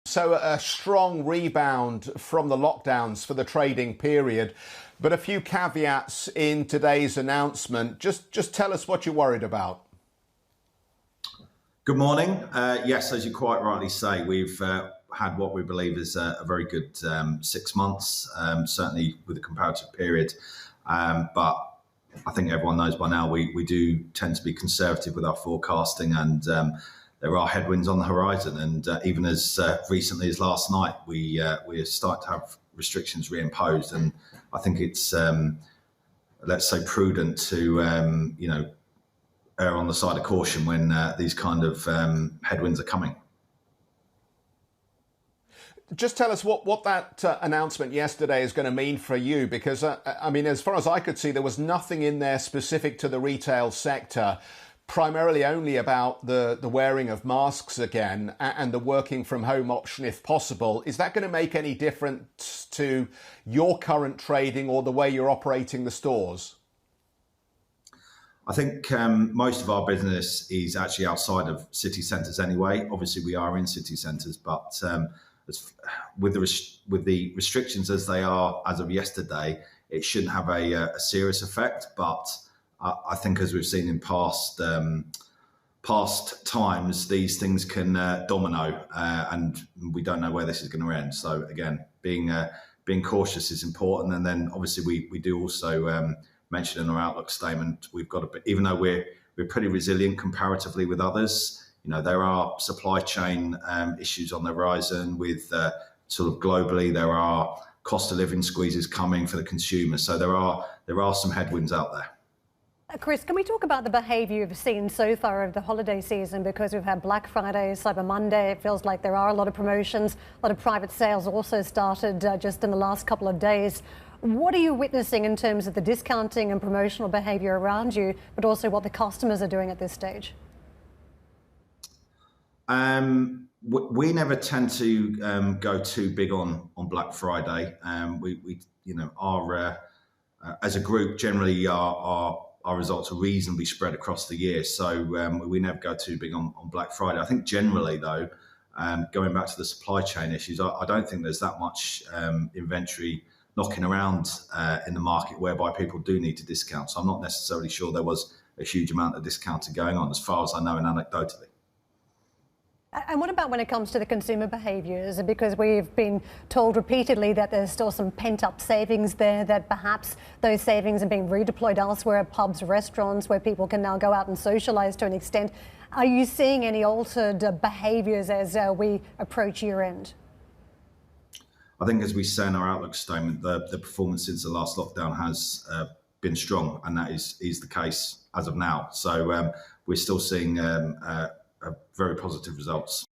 So a strong rebound from the lockdowns for the trading period, but a few caveats in today's announcement. Just tell us what you're worried about. Good morning. Yes, as you quite rightly say, we've had what we believe is a very good 6 months, certainly with the comparative period. But I think everyone knows by now we do tend to be conservative with our forecasting, and there are headwinds on the horizon. And even as recently as last night, we start to have restrictions reimposed. And I think it's, let's say, prudent to, err on the side of caution when these kind of headwinds are coming. Just tell us what that announcement yesterday is going to mean for you, because, as far as I could see, there was nothing in there specific to the retail sector, primarily only about the wearing of masks again and the working from home option if possible. Is that going to make any difference to your current trading or the way you're operating the stores? I think most of our business is actually outside of city centres anyway. Obviously, we are in city centres, but with the restrictions as they are as of yesterday, it shouldn't have a serious effect. But I think, as we've seen in past times, these things can domino, and we don't know where this is going to end. So again, being cautious is important. And then obviously we do also mention in our outlook statement, we've got even though we're pretty resilient comparatively with others, there are supply chain issues on the horizon with sort of globally, there are cost of living squeezes coming for the consumer. So there are some headwinds out there. Chris, can we talk about the behaviour you've seen so far of the holiday season? Because we've had Black Friday, Cyber Monday. It feels like there are a lot of promotions. A lot of private sales also started just in the last couple of days. What are you witnessing in terms of the discounting and promotional behaviour around you, but also what the customers are doing at this stage? We never tend to go too big on Black Friday. As a group, generally our results are reasonably spread across the year, so we never go too big on Black Friday. I think generally, though, going back to the supply chain issues, I don't think there's that much inventory knocking around in the market whereby people do need to discount. So I'm not necessarily sure there was a huge amount of discounting going on, as far as I know and anecdotally. And what about when it comes to the consumer behaviours? Because we've been told repeatedly that there's still some pent-up savings there, that perhaps those savings are being redeployed elsewhere, pubs, restaurants, where people can now go out and socialise to an extent. Are you seeing any altered behaviours as we approach year-end? I think, as we say in our outlook statement, the performance since the last lockdown has been strong, and that is the case as of now. So we're still seeing very positive results.